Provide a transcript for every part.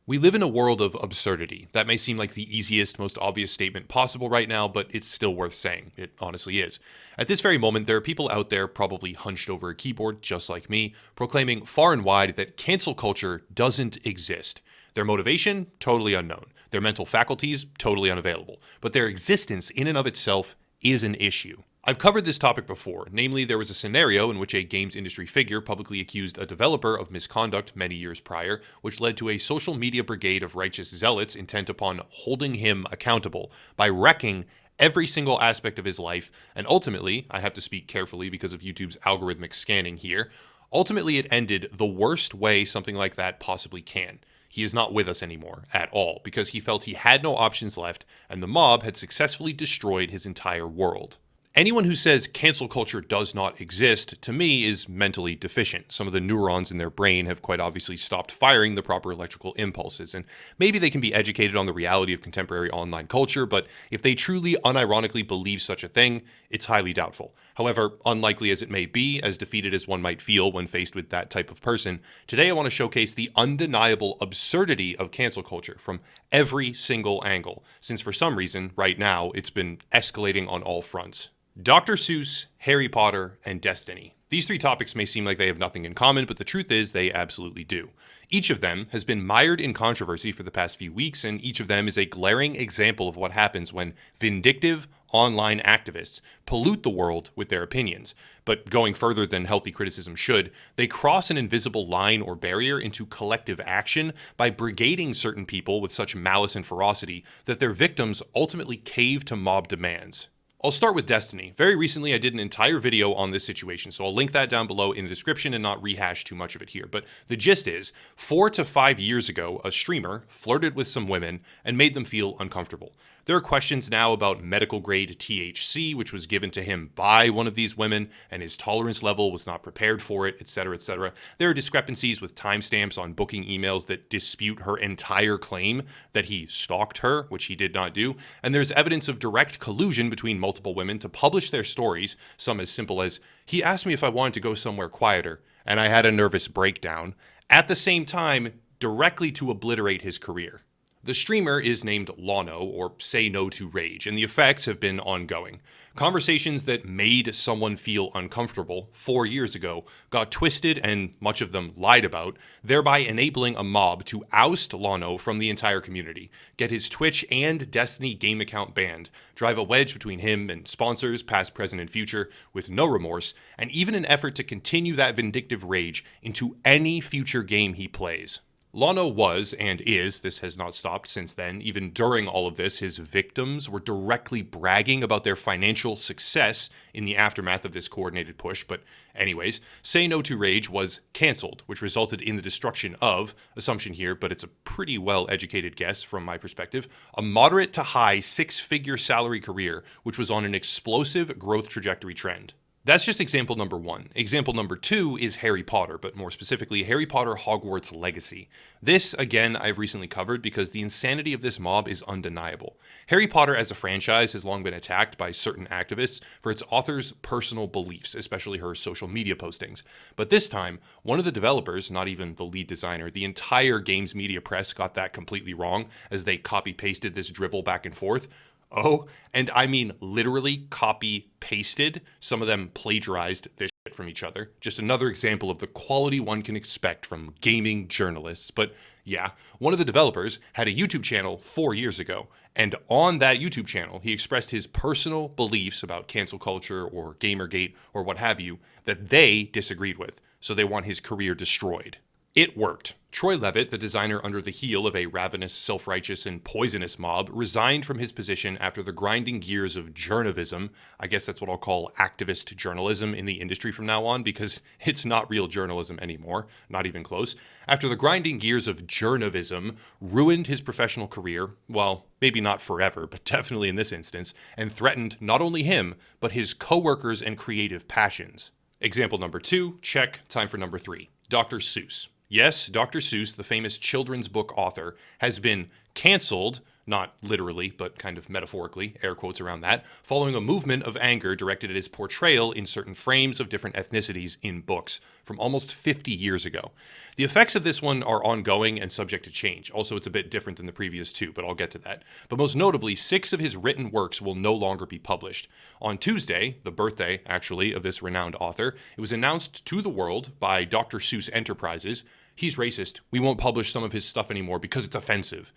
We live in a world of absurdity. That may seem like the easiest, most obvious statement possible right now, but it's still worth saying. It honestly is. At this very moment, there are people out there, probably hunched over a keyboard just like me, proclaiming far and wide that cancel culture doesn't exist. Their motivation, totally unknown. Their mental faculties, totally unavailable. But their existence in and of itself is an issue. I've covered this topic before, namely there was a scenario in which a games industry figure publicly accused a developer of misconduct many years prior, which led to a social media brigade of righteous zealots intent upon holding him accountable by wrecking every single aspect of his life, and ultimately, I have to speak carefully because of YouTube's algorithmic scanning here, ultimately it ended the worst way something like that possibly can. He is not with us anymore at all because he felt he had no options left and the mob had successfully destroyed his entire world. Anyone who says cancel culture does not exist, to me, is mentally deficient. Some of the neurons in their brain have quite obviously stopped firing the proper electrical impulses, and maybe they can be educated on the reality of contemporary online culture, but if they truly unironically believe such a thing, it's highly doubtful. However, unlikely as it may be, as defeated as one might feel when faced with that type of person, today I want to showcase the undeniable absurdity of cancel culture from every single angle, since for some reason, right now, it's been escalating on all fronts. Dr. Seuss, Harry Potter, and Destiny. These three topics may seem like they have nothing in common, but the truth is they absolutely do. Each of them has been mired in controversy for the past few weeks, and each of them is a glaring example of what happens when vindictive online activists pollute the world with their opinions. But going further than healthy criticism should, they cross an invisible line or barrier into collective action by brigading certain people with such malice and ferocity that their victims ultimately cave to mob demands. I'll start with Destiny. Very recently, I did an entire video on this situation, so I'll link that down below in the description and not rehash too much of it here. But the gist is, 4 to 5 years ago, a streamer flirted with some women and made them feel uncomfortable. There are questions now about medical grade THC, which was given to him by one of these women, and his tolerance level was not prepared for it, etc., etc. There are discrepancies with timestamps on booking emails that dispute her entire claim that he stalked her, which he did not do, and there's evidence of direct collusion between multiple women to publish their stories, some as simple as, "He asked me if I wanted to go somewhere quieter, and I had a nervous breakdown," at the same time, directly to obliterate his career. The streamer is named Lono, or Say No to Rage, and the effects have been ongoing. Conversations that made someone feel uncomfortable 4 years ago got twisted and much of them lied about, thereby enabling a mob to oust Lono from the entire community, get his Twitch and Destiny game account banned, drive a wedge between him and sponsors, past, present, and future, with no remorse, and even an effort to continue that vindictive rage into any future game he plays. Lono was, and is, this has not stopped since then, even during all of this, his victims were directly bragging about their financial success in the aftermath of this coordinated push, but anyways, Say No to Rage was cancelled, which resulted in the destruction of, assumption here, but it's a pretty well-educated guess from my perspective, a moderate to high six-figure salary career, which was on an explosive growth trajectory trend. That's just example number one. Example number two is Harry Potter, but more specifically, Harry Potter Hogwarts Legacy. This, again, I've recently covered because the insanity of this mob is undeniable. Harry Potter as a franchise has long been attacked by certain activists for its author's personal beliefs, especially her social media postings. But this time, one of the developers, not even the lead designer, the entire games media press got that completely wrong as they copy-pasted this drivel back and forth. Oh, and I mean literally copy-pasted. Some of them plagiarized this shit from each other. Just another example of the quality one can expect from gaming journalists. But yeah, one of the developers had a YouTube channel 4 years ago, and on that YouTube channel, he expressed his personal beliefs about cancel culture or Gamergate or what have you that they disagreed with, so they want his career destroyed. It worked. Troy Levitt, the designer under the heel of a ravenous, self-righteous, and poisonous mob, resigned from his position after the grinding gears of journalism. I guess that's what I'll call activist journalism in the industry from now on, because it's not real journalism anymore, not even close. After the grinding gears of journalism ruined his professional career, well, maybe not forever, but definitely in this instance, and threatened not only him, but his co-workers and creative passions. Example number two, check. Time for number three. Dr. Seuss. Yes, Dr. Seuss, the famous children's book author, has been canceled, not literally, but kind of metaphorically, air quotes around that, following a movement of anger directed at his portrayal in certain frames of different ethnicities in books from almost 50 years ago. The effects of this one are ongoing and subject to change. Also, it's a bit different than the previous two, but I'll get to that. But most notably, 6 of his written works will no longer be published. On Tuesday, the birthday, actually, of this renowned author, it was announced to the world by Dr. Seuss Enterprises, he's racist, we won't publish some of his stuff anymore because it's offensive.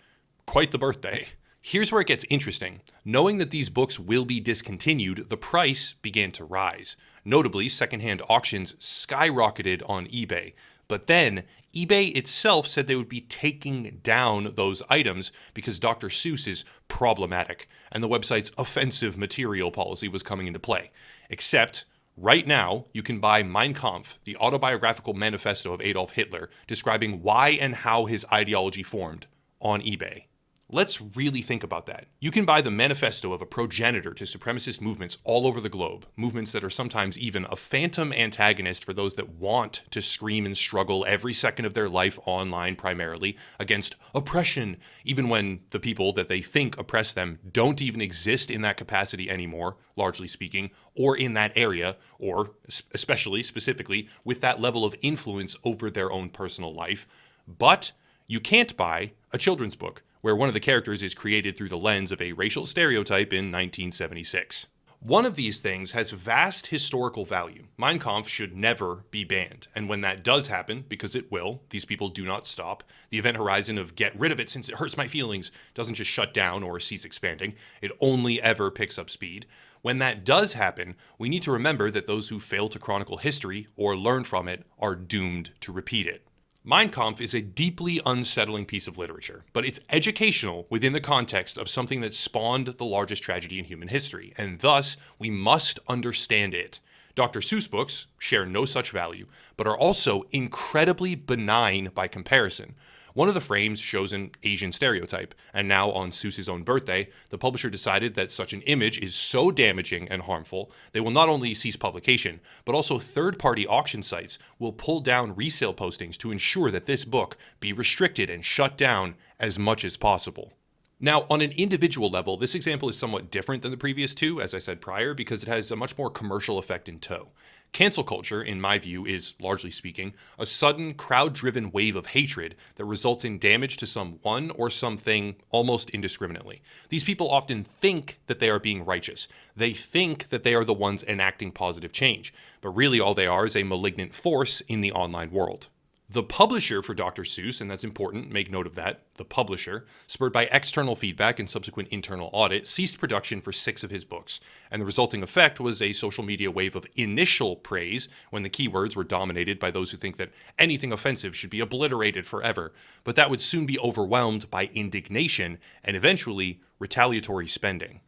Quite the birthday. Here's where it gets interesting. Knowing that these books will be discontinued, the price began to rise. Notably, secondhand auctions skyrocketed on eBay. But then, eBay itself said they would be taking down those items because Dr. Seuss is problematic, and the website's offensive material policy was coming into play. Except, right now, you can buy Mein Kampf, the autobiographical manifesto of Adolf Hitler, describing why and how his ideology formed, on eBay. Let's really think about that. You can buy the manifesto of a progenitor to supremacist movements all over the globe, movements that are sometimes even a phantom antagonist for those that want to scream and struggle every second of their life online primarily against oppression, even when the people that they think oppress them don't even exist in that capacity anymore, largely speaking, or in that area, or especially, specifically, with that level of influence over their own personal life. But you can't buy a children's book where one of the characters is created through the lens of a racial stereotype in 1976. One of these things has vast historical value. Mein Kampf should never be banned. And when that does happen, because it will, these people do not stop. The event horizon of get rid of it since it hurts my feelings doesn't just shut down or cease expanding. It only ever picks up speed. When that does happen, we need to remember that those who fail to chronicle history or learn from it are doomed to repeat it. Mein Kampf is a deeply unsettling piece of literature, but it's educational within the context of something that spawned the largest tragedy in human history, and thus we must understand it. Dr. Seuss books share no such value, but are also incredibly benign by comparison. One of the frames shows an Asian stereotype, and now on Seuss's own birthday, the publisher decided that such an image is so damaging and harmful, they will not only cease publication, but also third-party auction sites will pull down resale postings to ensure that this book be restricted and shut down as much as possible. Now, on an individual level, this example is somewhat different than the previous two, as I said prior, because it has a much more commercial effect in tow. Cancel culture, in my view, is, largely speaking, a sudden crowd-driven wave of hatred that results in damage to someone or something almost indiscriminately. These people often think that they are being righteous. They think that they are the ones enacting positive change, but really all they are is a malignant force in the online world. The publisher for Dr. Seuss, and that's important, make note of that, the publisher, spurred by external feedback and subsequent internal audit, ceased production for 6 of his books. And the resulting effect was a social media wave of initial praise when the keywords were dominated by those who think that anything offensive should be obliterated forever. But that would soon be overwhelmed by indignation and eventually retaliatory spending.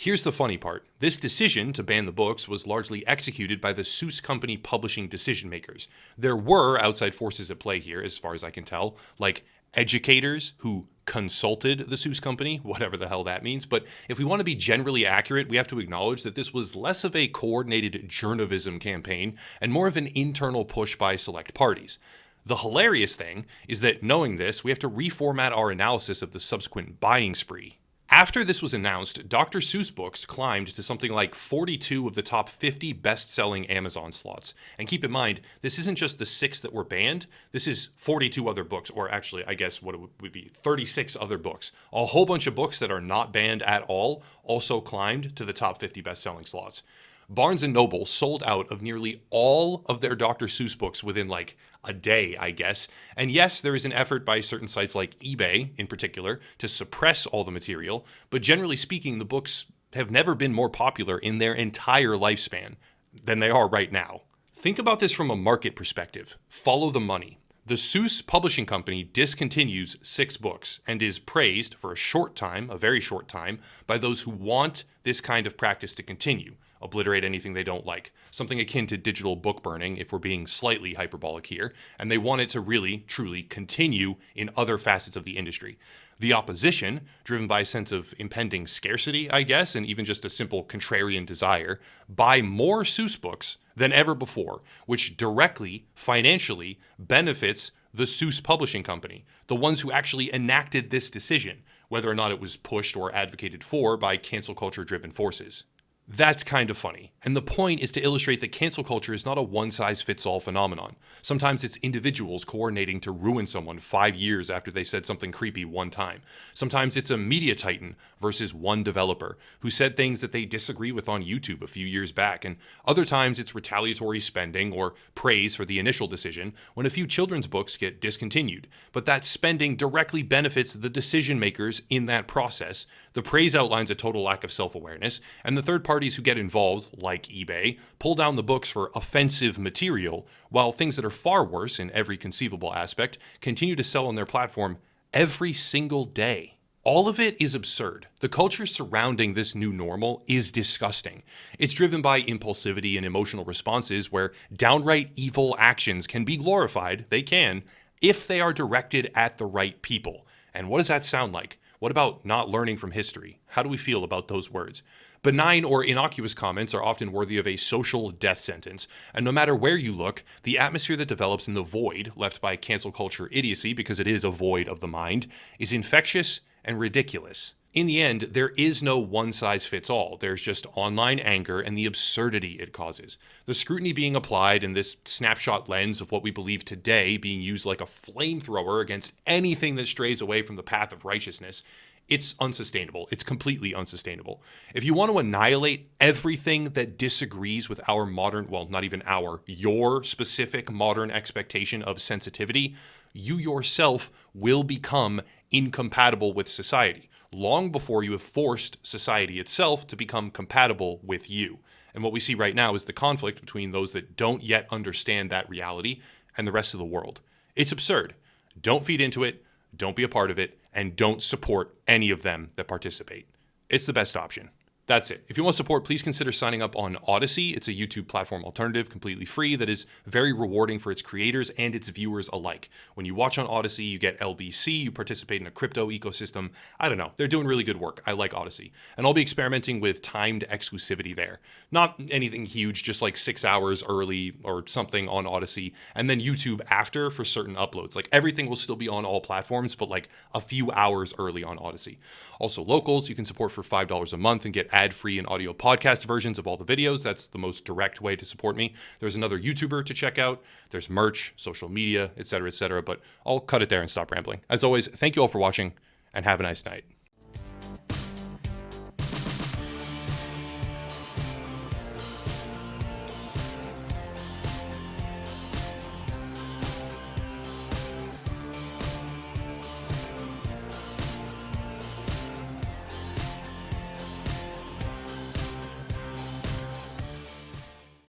Here's the funny part. This decision to ban the books was largely executed by the Seuss Company publishing decision makers. There were outside forces at play here, as far as I can tell, like educators who consulted the Seuss Company, whatever the hell that means. But if we want to be generally accurate, we have to acknowledge that this was less of a coordinated journalism campaign and more of an internal push by select parties. The hilarious thing is that knowing this, we have to reformat our analysis of the subsequent buying spree. After this was announced, Dr. Seuss books climbed to something like 42 of the top 50 best-selling Amazon slots. And keep in mind, this isn't just the 6 that were banned, this is 42 other books, or actually, I guess what it would be, 36 other books. A whole bunch of books that are not banned at all also climbed to the top 50 best-selling slots. Barnes & Noble sold out of nearly all of their Dr. Seuss books within like a day, I guess. And yes, there is an effort by certain sites like eBay, in particular, to suppress all the material, but generally speaking, the books have never been more popular in their entire lifespan than they are right now. Think about this from a market perspective. Follow the money. The Seuss Publishing Company discontinues 6 books and is praised for a short time, a very short time, by those who want this kind of practice to continue. Obliterate anything they don't like. Something akin to digital book burning, if we're being slightly hyperbolic here, and they want it to really, truly continue in other facets of the industry. The opposition, driven by a sense of impending scarcity, I guess, and even just a simple contrarian desire, buy more Seuss books than ever before, which directly, financially, benefits the Seuss Publishing Company, the ones who actually enacted this decision, whether or not it was pushed or advocated for by cancel culture driven forces. That's kind of funny. And the point is to illustrate that cancel culture is not a one-size-fits-all phenomenon. Sometimes it's individuals coordinating to ruin someone 5 years after they said something creepy one time. Sometimes it's a media titan versus one developer who said things that they disagree with on YouTube a few years back. And other times it's retaliatory spending or praise for the initial decision when a few children's books get discontinued. But that spending directly benefits the decision makers in that process. The praise outlines a total lack of self-awareness, and the third parties who get involved, like eBay, pull down the books for offensive material, while things that are far worse in every conceivable aspect continue to sell on their platform every single day. All of it is absurd. The culture surrounding this new normal is disgusting. It's driven by impulsivity and emotional responses where downright evil actions can be glorified, they can, if they are directed at the right people. And what does that sound like? What about not learning from history? How do we feel about those words? Benign or innocuous comments are often worthy of a social death sentence, and no matter where you look, the atmosphere that develops in the void left by cancel culture idiocy, because it is a void of the mind, is infectious and ridiculous. In the end, there is no one-size-fits-all. There's just online anger and the absurdity it causes. The scrutiny being applied in this snapshot lens of what we believe today being used like a flamethrower against anything that strays away from the path of righteousness, it's unsustainable. It's completely unsustainable. If you want to annihilate everything that disagrees with our modern, well, not even our, your specific modern expectation of sensitivity, you yourself will become incompatible with society long before you have forced society itself to become compatible with you. And what we see right now is the conflict between those that don't yet understand that reality and the rest of the world. It's absurd. Don't feed into it, don't be a part of it, and don't support any of them that participate. It's the best option. That's it. If you want support, please consider signing up on Odyssey. It's a YouTube platform alternative, completely free, that is very rewarding for its creators and its viewers alike. When you watch on Odyssey, you get LBC, you participate in a crypto ecosystem. I don't know. They're doing really good work. I like Odyssey. And I'll be experimenting with timed exclusivity there. Not anything huge, just like 6 hours early or something on Odyssey, and then YouTube after for certain uploads. Like everything will still be on all platforms, but like a few hours early on Odyssey. Also locals, you can support for $5 a month and get ad-free and audio podcast versions of all the videos. That's the most direct way to support me. There's another YouTuber to check out. There's merch, social media, etc., but I'll cut it there and stop rambling. As always, thank you all for watching, and have a nice night.